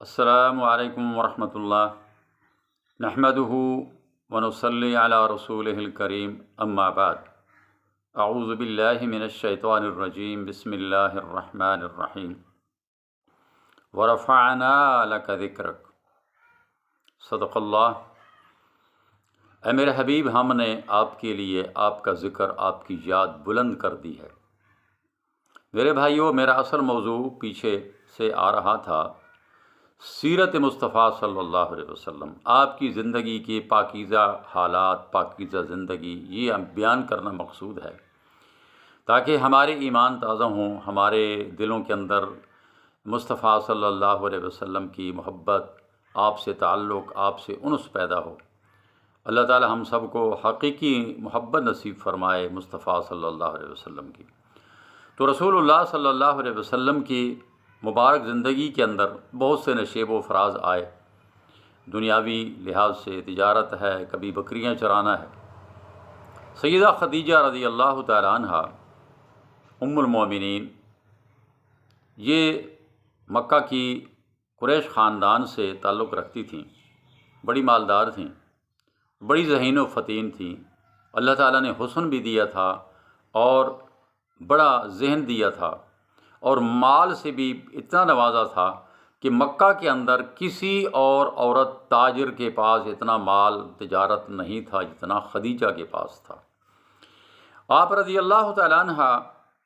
السلام علیکم ورحمۃ اللہ نحمدہ ونصلی علی رسولہ الکریم اما بعد اعوذ باللہ من الشیطان الرجیم بسم اللہ الرحمن الرحیم ورفعنا لک ذکرک صدق اللہ۔ اے میرے حبیب، ہم نے آپ کے لیے آپ کا ذکر، آپ کی یاد بلند کر دی ہے۔ میرے بھائیوں، میرا اصل موضوع پیچھے سے آ رہا تھا سیرت مصطفیٰ صلی اللہ علیہ وسلم، آپ کی زندگی کے پاکیزہ حالات، پاکیزہ زندگی، یہ بیان کرنا مقصود ہے تاکہ ہمارے ایمان تازہ ہوں، ہمارے دلوں کے اندر مصطفیٰ صلی اللہ علیہ وسلم کی محبت، آپ سے تعلق، آپ سے انس پیدا ہو۔ اللہ تعالی ہم سب کو حقیقی محبت نصیب فرمائے مصطفیٰ صلی اللہ علیہ وسلم کی۔ تو رسول اللہ صلی اللہ علیہ وسلم کی مبارک زندگی کے اندر بہت سے نشیب و فراز آئے۔ دنیاوی لحاظ سے تجارت ہے، کبھی بکریاں چرانا ہے۔ سیدہ خدیجہ رضی اللہ تعالی عنہ ام المومنین، یہ مکہ کی قریش خاندان سے تعلق رکھتی تھیں، بڑی مالدار تھیں، بڑی ذہین و فطین تھیں۔ اللہ تعالیٰ نے حسن بھی دیا تھا اور بڑا ذہن دیا تھا، اور مال سے بھی اتنا نوازا تھا کہ مکہ کے اندر کسی اور عورت تاجر کے پاس اتنا مال تجارت نہیں تھا جتنا خدیجہ کے پاس تھا۔ آپ رضی اللہ تعالیٰ عنہ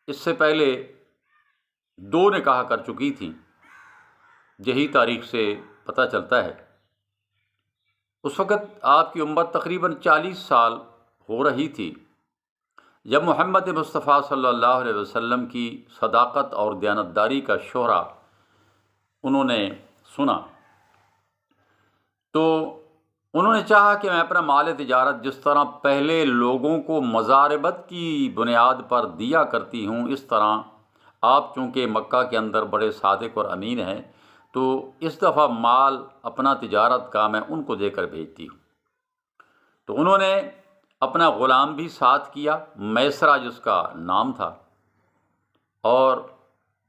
اس سے پہلے 2 نکاح کر چکی تھیں، یہی تاریخ سے پتہ چلتا ہے۔ اس وقت آپ کی عمر تقریباً 40 سال ہو رہی تھی جب محمد مصطفیٰ صلی اللہ علیہ وسلم کی صداقت اور دیانتداری کا شہرہ انہوں نے سنا، تو انہوں نے چاہا کہ میں اپنا مال تجارت جس طرح پہلے لوگوں کو مزاربت کی بنیاد پر دیا کرتی ہوں، اس طرح آپ چونکہ مکہ کے اندر بڑے صادق اور امین ہیں، تو اس دفعہ مال اپنا تجارت کا میں ان کو دے کر بھیجتی ہوں۔ تو انہوں نے اپنا غلام بھی ساتھ کیا، میسرہ جس کا نام تھا، اور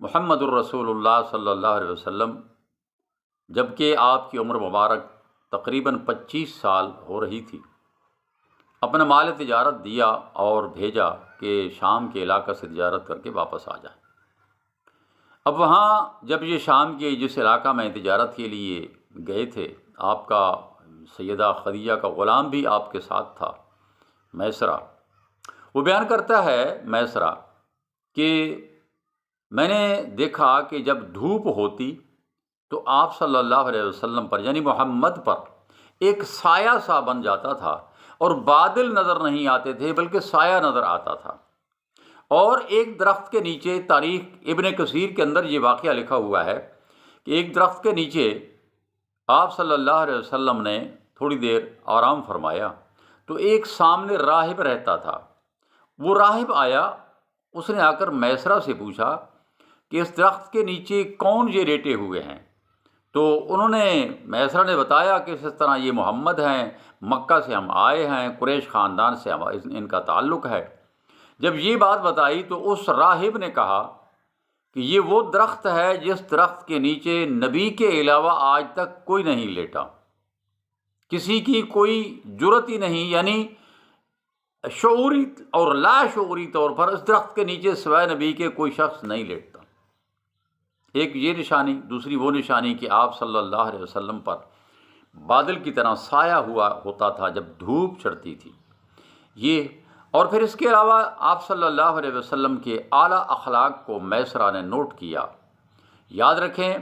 محمد الرسول اللہ صلی اللہ علیہ وسلم جبکہ آپ کی عمر مبارک تقریباً 25 سال ہو رہی تھی، اپنا مال تجارت دیا اور بھیجا کہ شام کے علاقہ سے تجارت کر کے واپس آ جائیں۔ اب وہاں جب یہ شام کے جس علاقہ میں تجارت کے لیے گئے تھے، آپ کا سیدہ خدیجہ کا غلام بھی آپ کے ساتھ تھا، میسرہ۔ وہ بیان کرتا ہے میسرہ کہ میں نے دیکھا کہ جب دھوپ ہوتی تو آپ صلی اللہ علیہ وسلم پر، یعنی محمد پر، ایک سایہ سا بن جاتا تھا، اور بادل نظر نہیں آتے تھے بلکہ سایہ نظر آتا تھا۔ اور ایک درخت کے نیچے، تاریخ ابن کثیر کے اندر یہ واقعہ لکھا ہوا ہے کہ ایک درخت کے نیچے آپ صلی اللہ علیہ وسلم نے تھوڑی دیر آرام فرمایا، تو ایک سامنے راہب رہتا تھا۔ وہ راہب آیا، اس نے آ کر میسرہ سے پوچھا کہ اس درخت کے نیچے کون یہ لیٹے ہوئے ہیں؟ تو انہوں نے، میسرہ نے بتایا کہ اس طرح یہ محمد ہیں، مکہ سے ہم آئے ہیں، قریش خاندان سے ان کا تعلق ہے۔ جب یہ بات بتائی تو اس راہب نے کہا کہ یہ وہ درخت ہے جس درخت کے نیچے نبی کے علاوہ آج تک کوئی نہیں لیٹا، کسی کی کوئی جرت ہی نہیں، یعنی شعوری اور لا شعوری طور پر اس درخت کے نیچے سوائے نبی کے کوئی شخص نہیں لیٹتا۔ ایک یہ نشانی، دوسری وہ نشانی کہ آپ صلی اللہ علیہ وسلم پر بادل کی طرح سایہ ہوا ہوتا تھا جب دھوپ چڑھتی تھی یہ۔ اور پھر اس کے علاوہ آپ صلی اللہ علیہ وسلم کے اعلیٰ اخلاق کو میسرہ نے نوٹ کیا۔ یاد رکھیں،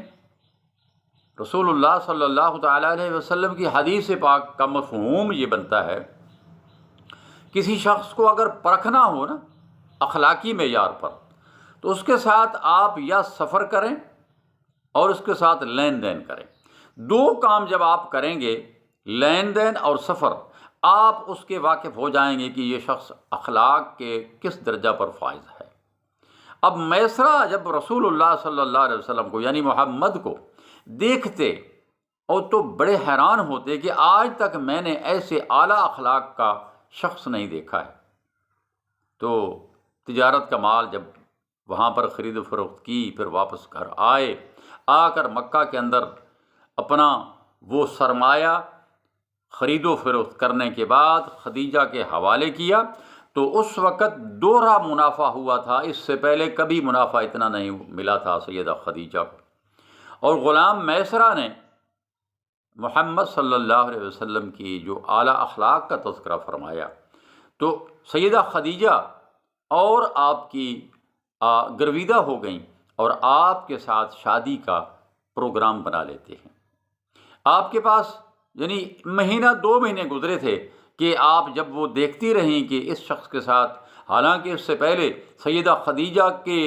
رسول اللہ صلی اللہ تعالیٰ علیہ وسلم کی حدیث پاک کا مفہوم یہ بنتا ہے، کسی شخص کو اگر پرکھنا ہو نا اخلاقی معیار پر، تو اس کے ساتھ آپ یا سفر کریں اور اس کے ساتھ لین دین کریں۔ 2 کام جب آپ کریں گے، لین دین اور سفر، آپ اس کے واقف ہو جائیں گے کہ یہ شخص اخلاق کے کس درجہ پر فائز ہے۔ اب میسرہ جب رسول اللہ صلی اللہ علیہ وسلم کو، یعنی محمد کو دیکھتے، اور تو بڑے حیران ہوتے کہ آج تک میں نے ایسے اعلیٰ اخلاق کا شخص نہیں دیکھا ہے۔ تو تجارت کا مال جب وہاں پر خرید و فروخت کی، پھر واپس گھر آئے، آ کر مکہ کے اندر اپنا وہ سرمایہ خرید و فروخت کرنے کے بعد خدیجہ کے حوالے کیا تو اس وقت دوہرا منافع ہوا تھا، اس سے پہلے کبھی منافع اتنا نہیں ملا تھا سیدہ خدیجہ کو۔ اور غلام میسرہ نے محمد صلی اللہ علیہ وسلم کی جو اعلیٰ اخلاق کا تذکرہ فرمایا تو سیدہ خدیجہ اور آپ کی گرویدہ ہو گئیں اور آپ کے ساتھ شادی کا پروگرام بنا لیتے ہیں۔ آپ کے پاس یعنی مہینہ 2 مہینے گزرے تھے کہ آپ جب وہ دیکھتی رہیں کہ اس شخص کے ساتھ، حالانکہ اس سے پہلے سیدہ خدیجہ کے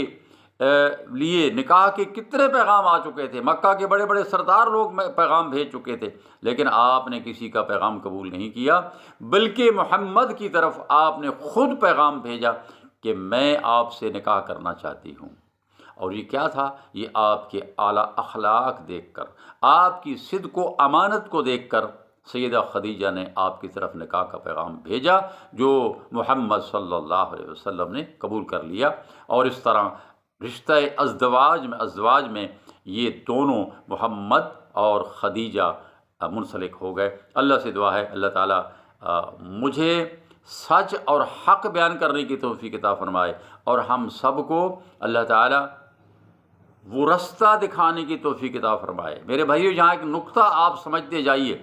لیے نکاح کے کتنے پیغام آ چکے تھے، مکہ کے بڑے بڑے سردار لوگ پیغام بھیج چکے تھے، لیکن آپ نے کسی کا پیغام قبول نہیں کیا، بلکہ محمد کی طرف آپ نے خود پیغام بھیجا کہ میں آپ سے نکاح کرنا چاہتی ہوں۔ اور یہ کیا تھا؟ یہ آپ کے اعلیٰ اخلاق دیکھ کر، آپ کی صدق و امانت کو دیکھ کر سیدہ خدیجہ نے آپ کی طرف نکاح کا پیغام بھیجا، جو محمد صلی اللہ علیہ وسلم نے قبول کر لیا، اور اس طرح رشتہ ازدواج میں یہ دونوں محمد اور خدیجہ منسلک ہو گئے۔ اللہ سے دعا ہے اللہ تعالیٰ مجھے سچ اور حق بیان کرنے کی توفیق عطا فرمائے، اور ہم سب کو اللہ تعالیٰ وہ رستہ دکھانے کی توفیق عطا فرمائے۔ میرے بھائیو، یہاں ایک نقطہ آپ سمجھتے جائیے،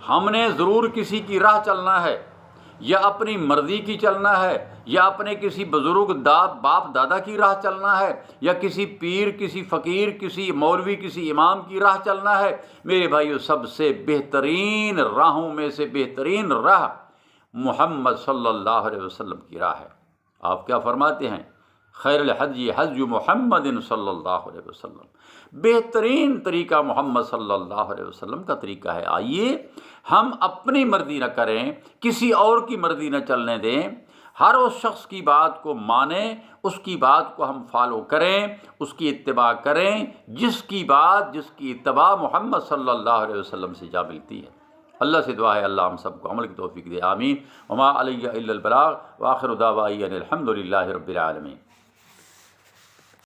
ہم نے ضرور کسی کی راہ چلنا ہے، یا اپنی مرضی کی چلنا ہے، یا اپنے کسی بزرگ باپ دادا کی راہ چلنا ہے، یا کسی پیر، کسی فقیر، کسی مولوی، کسی امام کی راہ چلنا ہے۔ میرے بھائیو، سب سے بہترین راہوں میں سے بہترین راہ محمد صلی اللہ علیہ وسلم کی راہ ہے۔ آپ کیا فرماتے ہیں؟ خیر الحدی حدی محمد صلی اللہ علیہ وسلم، بہترین طریقہ محمد صلی اللہ علیہ وسلم کا طریقہ ہے۔ آئیے ہم اپنی مرضی نہ کریں، کسی اور کی مرضی نہ چلنے دیں، ہر اس شخص کی بات کو مانیں، اس کی بات کو ہم فالو کریں، اس کی اتباع کریں جس کی اتباع محمد صلی اللہ علیہ وسلم سے جا ملتی ہے۔ اللہ سے دعا ہے اللہ ہم سب کو عمل کی توفیق دے، آمین۔ وما علیہ الا البلاغ، وآخر دعوانا الحمد للہ رب العالمین۔